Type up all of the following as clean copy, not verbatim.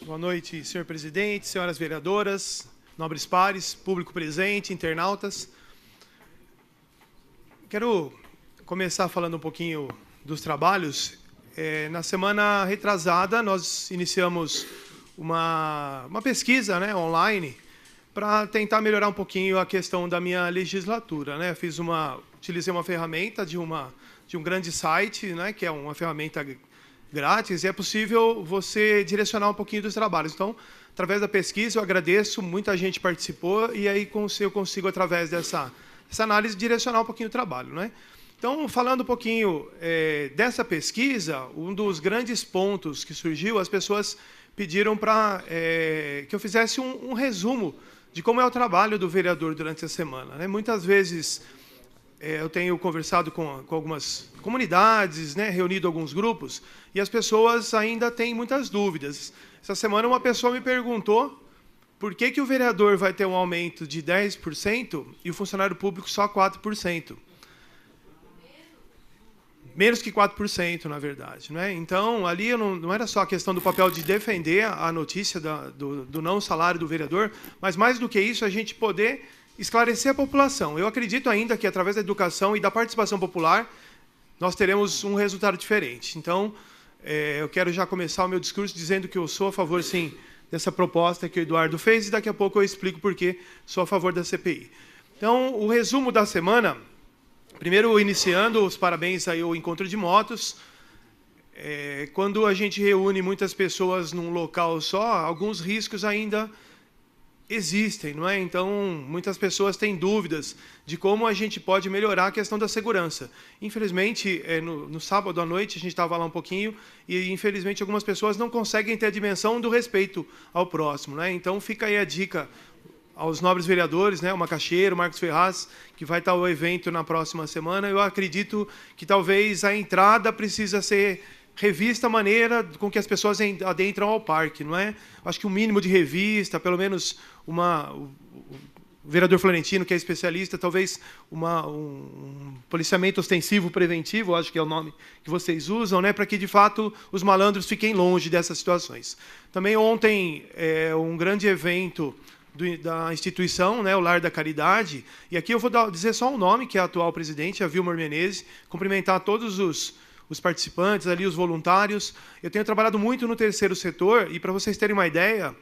Boa noite, senhor presidente, senhoras vereadoras, nobres pares, público presente, internautas. Quero começar falando um pouquinho dos trabalhos. Na semana retrasada, nós iniciamos uma pesquisa, né, online para tentar melhorar um pouquinho a questão da minha legislatura, né? Utilizei uma ferramenta de um grande site, né, que é uma ferramenta grátis, e é possível você direcionar um pouquinho dos trabalhos. Então, através da pesquisa, eu agradeço, muita gente participou, e aí eu consigo, através dessa análise, direcionar um pouquinho o trabalho, né? Então, falando um pouquinho dessa pesquisa, um dos grandes pontos que surgiu, as pessoas pediram para que eu fizesse um resumo de como é o trabalho do vereador durante a semana, né? Muitas vezes eu tenho conversado com algumas comunidades, né, reunido alguns grupos, e as pessoas ainda têm muitas dúvidas. Essa semana uma pessoa me perguntou por que o vereador vai ter um aumento de 10% e o funcionário público só 4%. Menos que 4%, na verdade, né? Então, ali não era só a questão do papel de defender a notícia do não salário do vereador, mas, mais do que isso, a gente poder esclarecer a população. Eu acredito ainda que, através da educação e da participação popular, nós teremos um resultado diferente. Então, eu quero já começar o meu discurso dizendo que eu sou a favor, sim, dessa proposta que o Eduardo fez, e daqui a pouco eu explico por que sou a favor da CPI. Então, o resumo da semana, primeiro iniciando os parabéns aí ao Encontro de Motos. Quando a gente reúne muitas pessoas num local só, alguns riscos ainda existem, não é? Então, muitas pessoas têm dúvidas de como a gente pode melhorar a questão da segurança. Infelizmente, no sábado à noite, a gente estava lá um pouquinho, e infelizmente algumas pessoas não conseguem ter a dimensão do respeito ao próximo, né? Então, fica aí a dica aos nobres vereadores, né, o Macaxeira, o Marcos Ferraz, que vai estar o evento na próxima semana. Eu acredito que talvez a entrada precisa ser revista a maneira com que as pessoas adentram ao parque, não é? Acho que um mínimo de revista, pelo menos o vereador Florentino, que é especialista, talvez um policiamento ostensivo preventivo, acho que é o nome que vocês usam, né, para que, de fato, os malandros fiquem longe dessas situações. Também ontem, um grande evento da instituição, né, o Lar da Caridade, e aqui eu vou dizer só um nome, que é a atual presidente, a Vilmar Menezes, cumprimentar todos os participantes ali, os voluntários. Eu tenho trabalhado muito no terceiro setor, e para vocês terem uma ideia,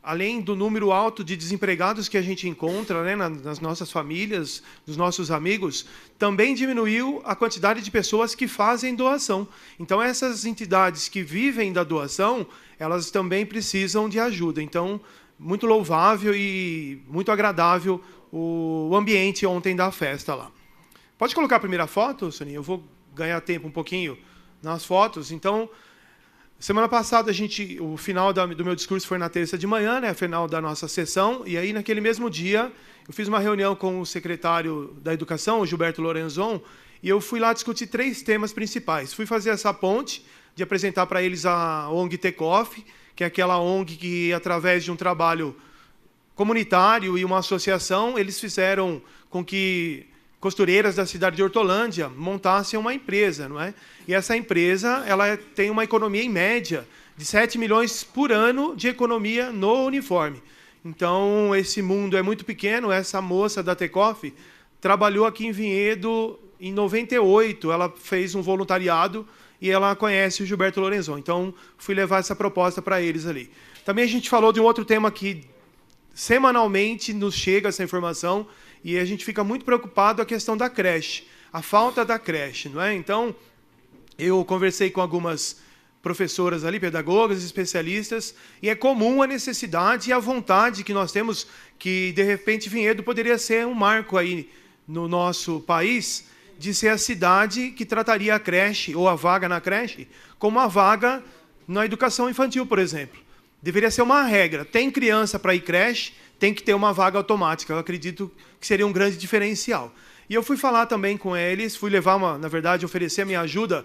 além do número alto de desempregados que a gente encontra, né, nas nossas famílias, dos nossos amigos, também diminuiu a quantidade de pessoas que fazem doação. Então, essas entidades que vivem da doação, elas também precisam de ajuda. Então, muito louvável e muito agradável o ambiente ontem da festa lá. Pode colocar a primeira foto, Soninha? Eu vou ganhar tempo um pouquinho nas fotos. Então, semana passada, o final do meu discurso foi na terça de manhã, né, final da nossa sessão, e aí, naquele mesmo dia, eu fiz uma reunião com o secretário da Educação, o Gilberto Lorenzon, e eu fui lá discutir 3 temas principais. Fui fazer essa ponte de apresentar para eles a ONG Tecoff, que é aquela ONG que, através de um trabalho comunitário e uma associação, eles fizeram com que costureiras da cidade de Hortolândia montassem uma empresa, não é? E essa empresa, ela tem uma economia, em média, de 7 milhões por ano de economia no uniforme. Então, esse mundo é muito pequeno. Essa moça da Tecoff trabalhou aqui em Vinhedo em 98, ela fez um voluntariado, e ela conhece o Gilberto Lorenzon. Então, fui levar essa proposta para eles ali. Também a gente falou de um outro tema que semanalmente nos chega essa informação, e a gente fica muito preocupado, a questão da creche, a falta da creche, não é? Então, eu conversei com algumas professoras ali, pedagogas, especialistas, e é comum a necessidade e a vontade que nós temos, que, de repente, Vinhedo poderia ser um marco aí no nosso país, de ser a cidade que trataria a creche, ou a vaga na creche, como a vaga na educação infantil, por exemplo. Deveria ser uma regra. Tem criança para ir creche, tem que ter uma vaga automática. Eu acredito que seria um grande diferencial. E eu fui falar também com eles, fui levar, na verdade, oferecer a minha ajuda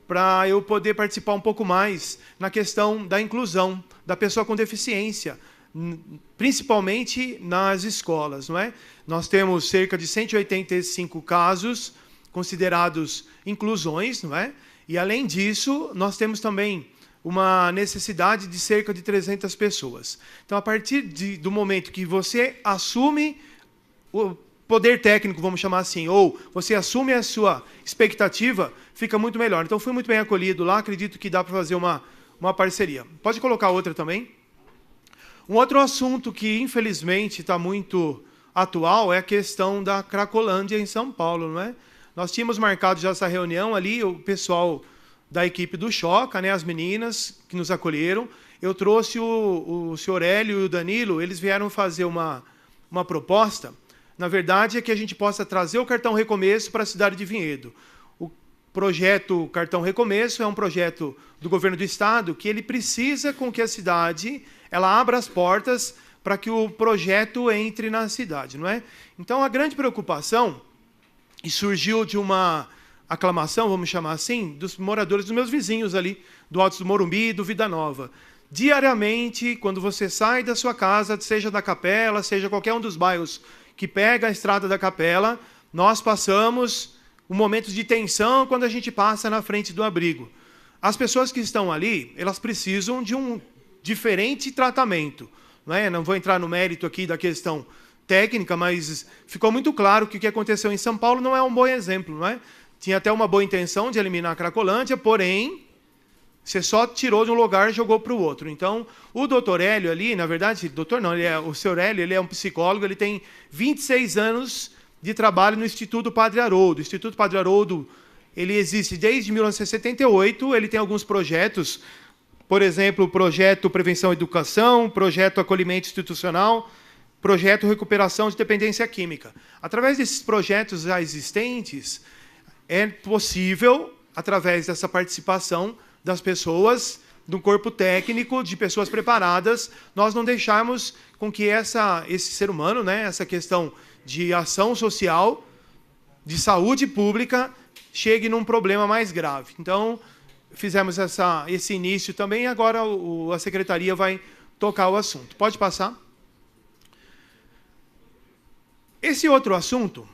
para eu poder participar um pouco mais na questão da inclusão da pessoa com deficiência, principalmente nas escolas, não é? Nós temos cerca de 185 casos considerados inclusões, não é? E, além disso, nós temos também uma necessidade de cerca de 300 pessoas. Então, a partir do momento que você assume o poder técnico, vamos chamar assim, ou você assume a sua expectativa, fica muito melhor. Então, fui muito bem acolhido lá, acredito que dá para fazer uma parceria. Pode colocar outra também? Um outro assunto que, infelizmente, está muito atual é a questão da Cracolândia em São Paulo, não é? Nós tínhamos marcado já essa reunião ali, o pessoal da equipe do Choca, né, as meninas que nos acolheram. Eu trouxe o senhor Hélio e o Danilo, eles vieram fazer uma proposta. Na verdade, é que a gente possa trazer o Cartão Recomeço para a cidade de Vinhedo. O projeto Cartão Recomeço é um projeto do governo do estado que ele precisa com que a cidade ela abra as portas para que o projeto entre na cidade, não é? Então, a grande preocupação, e surgiu de uma aclamação, vamos chamar assim, dos moradores, dos meus vizinhos ali, do Altos do Morumbi e do Vida Nova. Diariamente, quando você sai da sua casa, seja da Capela, seja qualquer um dos bairros que pega a estrada da Capela, nós passamos um momento de tensão quando a gente passa na frente do abrigo. As pessoas que estão ali, elas precisam de um diferente tratamento. Não é? Não vou entrar no mérito aqui da questão técnica, mas ficou muito claro que o que aconteceu em São Paulo não é um bom exemplo, não é? Tinha até uma boa intenção de eliminar a Cracolândia, porém, você só tirou de um lugar e jogou para o outro. Então, o doutor Hélio ali, na verdade, doutor não, o senhor Hélio, ele é um psicólogo, ele tem 26 anos de trabalho no Instituto Padre Haroldo. O Instituto Padre Haroldo, ele existe desde 1978, ele tem alguns projetos, por exemplo, o projeto Prevenção e Educação, projeto Acolhimento Institucional, projeto Recuperação de Dependência Química. Através desses projetos já existentes, é possível, através dessa participação das pessoas, do corpo técnico, de pessoas preparadas, nós não deixarmos com que esse ser humano, né, essa questão de ação social, de saúde pública, chegue num problema mais grave. Então, fizemos esse início também, e agora a secretaria vai tocar o assunto. Pode passar? Esse outro assunto,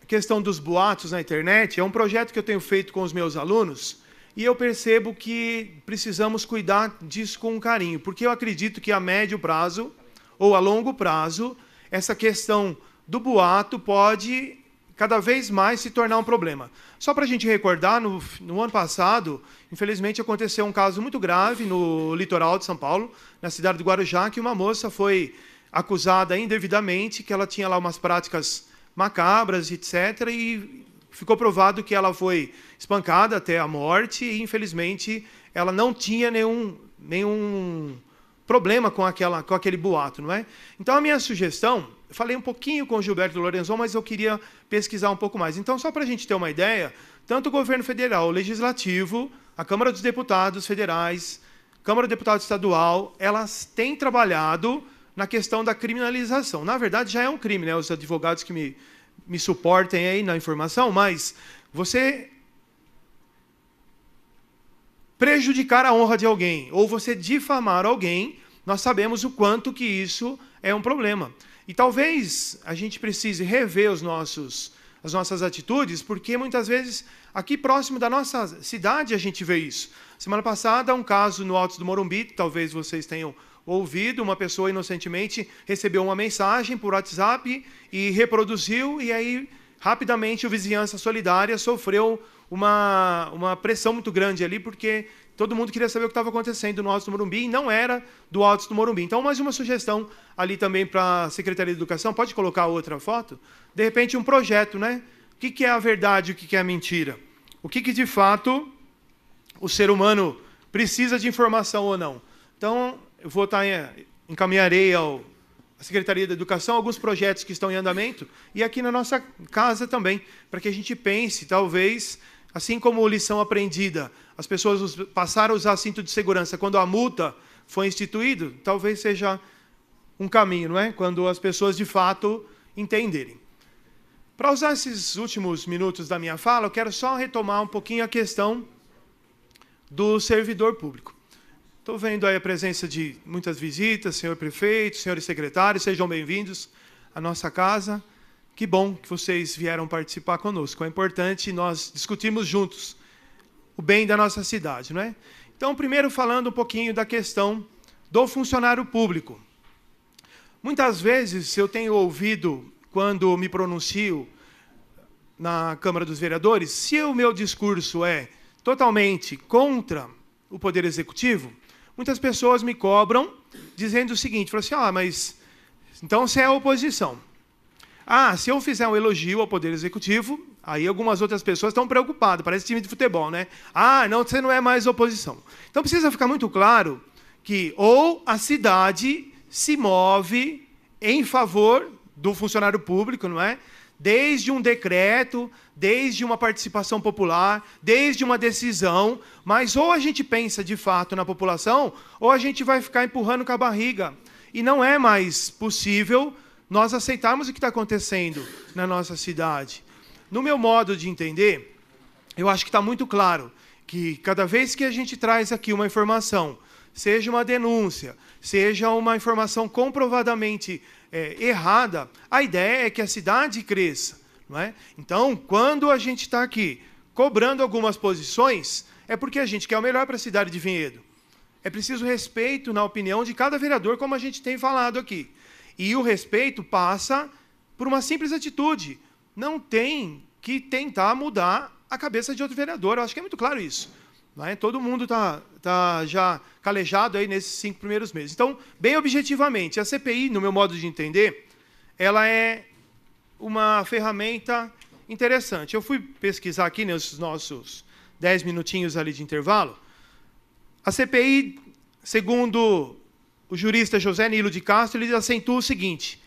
a questão dos boatos na internet, é um projeto que eu tenho feito com os meus alunos e eu percebo que precisamos cuidar disso com carinho, porque eu acredito que a médio prazo ou a longo prazo, essa questão do boato pode cada vez mais se tornar um problema. Só para a gente recordar, no ano passado, infelizmente, aconteceu um caso muito grave no litoral de São Paulo, na cidade de Guarujá, que uma moça foi acusada indevidamente, que ela tinha lá umas práticas macabras, etc., e ficou provado que ela foi espancada até a morte e, infelizmente, ela não tinha nenhum problema com aquele boato, não é? Então, a minha sugestão, eu falei um pouquinho com o Gilberto Lorenzon, mas eu queria pesquisar um pouco mais. Então, só para a gente ter uma ideia, tanto o governo federal, o legislativo, a Câmara dos Deputados federais, Câmara dos Deputados estadual, elas têm trabalhado na questão da criminalização. Na verdade, já é um crime, né? Os advogados que me suportem aí na informação, mas você prejudicar a honra de alguém ou você difamar alguém, nós sabemos o quanto que isso é um problema. E talvez a gente precise rever as nossas atitudes, porque muitas vezes aqui próximo da nossa cidade a gente vê isso. Semana passada, um caso no Altos do Morumbi, talvez vocês tenham ouvido, uma pessoa inocentemente recebeu uma mensagem por WhatsApp e reproduziu, e aí rapidamente o Vizinhança Solidária sofreu uma pressão muito grande ali, porque todo mundo queria saber o que estava acontecendo no Altos do Morumbi, e não era do Altos do Morumbi. Então, mais uma sugestão ali também para a Secretaria de Educação. Pode colocar outra foto? De repente, um projeto, né? O que é a verdade e o que é a mentira? O que de fato o ser humano precisa de informação ou não? Então, eu vou encaminharei à Secretaria da Educação alguns projetos que estão em andamento, e aqui na nossa casa também, para que a gente pense, talvez, assim como lição aprendida, as pessoas passaram a usar cinto de segurança quando a multa foi instituída, talvez seja um caminho, não é? Quando as pessoas, de fato, entenderem. Para usar esses últimos minutos da minha fala, eu quero só retomar um pouquinho a questão do servidor público. Estou vendo aí a presença de muitas visitas, senhor prefeito, senhores secretários, sejam bem-vindos à nossa casa. Que bom que vocês vieram participar conosco. É importante nós discutirmos juntos o bem da nossa cidade, não é? Então, Então, primeiro falando um pouquinho da questão do funcionário público. Muitas vezes eu tenho ouvido, quando me pronuncio na Câmara dos Vereadores, se o meu discurso é totalmente contra o Poder Executivo, muitas pessoas me cobram dizendo o seguinte, falam assim, mas então você é a oposição. Se eu fizer um elogio ao Poder Executivo, aí algumas outras pessoas estão preocupadas, parece time de futebol, né? Não, você não é mais oposição. Então precisa ficar muito claro que ou a cidade se move em favor do funcionário público, não é? Desde um decreto, desde uma participação popular, desde uma decisão, mas ou a gente pensa de fato na população, ou a gente vai ficar empurrando com a barriga. E não é mais possível nós aceitarmos o que está acontecendo na nossa cidade. No meu modo de entender, eu acho que está muito claro que cada vez que a gente traz aqui uma informação, seja uma denúncia, seja uma informação comprovadamente errada, a ideia é que a cidade cresça. Não é? Então, quando a gente está aqui cobrando algumas posições, é porque a gente quer o melhor para a cidade de Vinhedo. É preciso respeito na opinião de cada vereador, como a gente tem falado aqui. E o respeito passa por uma simples atitude. Não tem que tentar mudar a cabeça de outro vereador. Eu acho que é muito claro isso. Não é? Todo mundo tá já calejado aí nesses 5 primeiros meses. Então, bem objetivamente, a CPI, no meu modo de entender, ela é uma ferramenta interessante. Eu fui pesquisar aqui nesses nossos 10 minutinhos ali de intervalo. A CPI, segundo o jurista José Nilo de Castro, ele acentua o seguinte: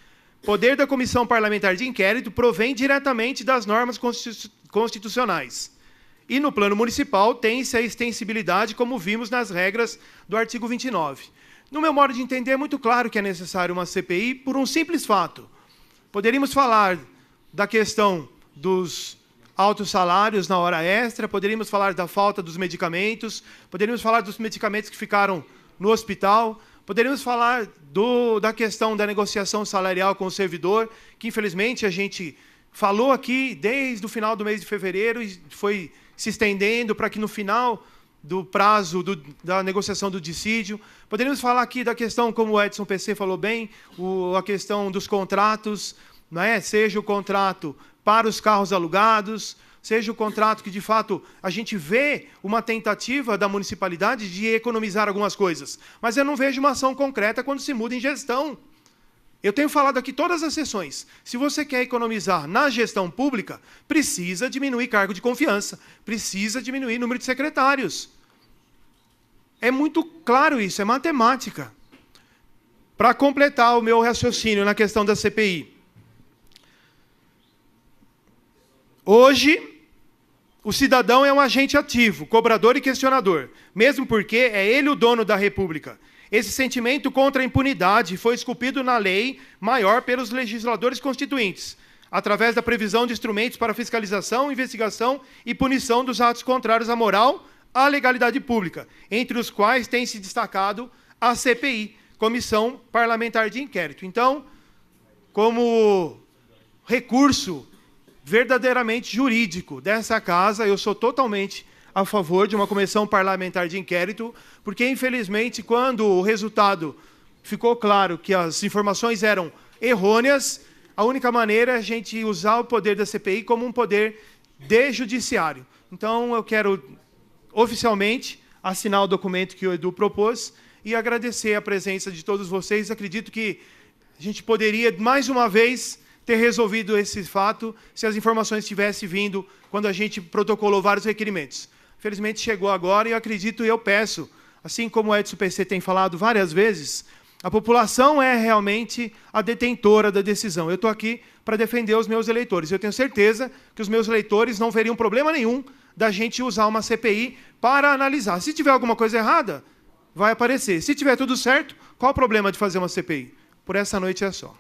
poder da Comissão Parlamentar de Inquérito provém diretamente das normas constitucionais. E no plano municipal tem-se a extensibilidade, como vimos nas regras do artigo 29. No meu modo de entender, é muito claro que é necessário uma CPI por um simples fato. Poderíamos falar da questão dos altos salários na hora extra, poderíamos falar da falta dos medicamentos, poderíamos falar dos medicamentos que ficaram no hospital, poderíamos falar da questão da negociação salarial com o servidor, que infelizmente a gente falou aqui desde o final do mês de fevereiro e foi se estendendo para que no final do prazo da negociação do dissídio. Poderíamos falar aqui da questão, como o Edson PC falou bem, a questão dos contratos, não é? Seja o contrato para os carros alugados, seja o contrato que, de fato, a gente vê uma tentativa da municipalidade de economizar algumas coisas. Mas eu não vejo uma ação concreta quando se muda em gestão. Eu tenho falado aqui todas as sessões. Se você quer economizar na gestão pública, precisa diminuir cargo de confiança, precisa diminuir o número de secretários. É muito claro isso, é matemática. Para completar o meu raciocínio na questão da CPI. Hoje, o cidadão é um agente ativo, cobrador e questionador, mesmo porque é ele o dono da República. Esse sentimento contra a impunidade foi esculpido na lei maior pelos legisladores constituintes, através da previsão de instrumentos para fiscalização, investigação e punição dos atos contrários à moral, à legalidade pública, entre os quais tem se destacado a CPI, Comissão Parlamentar de Inquérito. Então, como recurso verdadeiramente jurídico dessa casa, eu sou totalmente a favor de uma comissão parlamentar de inquérito, porque, infelizmente, quando o resultado ficou claro que as informações eram errôneas, a única maneira é a gente usar o poder da CPI como um poder de judiciário. Então, eu quero, oficialmente, assinar o documento que o Edu propôs e agradecer a presença de todos vocês. Acredito que a gente poderia, mais uma vez, ter resolvido esse fato se as informações tivessem vindo quando a gente protocolou vários requerimentos. Felizmente chegou agora e eu acredito e eu peço, assim como o Edson PC tem falado várias vezes, a população é realmente a detentora da decisão. Eu estou aqui para defender os meus eleitores. Eu tenho certeza que os meus eleitores não veriam problema nenhum da gente usar uma CPI para analisar. Se tiver alguma coisa errada, vai aparecer. Se tiver tudo certo, qual o problema de fazer uma CPI? Por essa noite é só.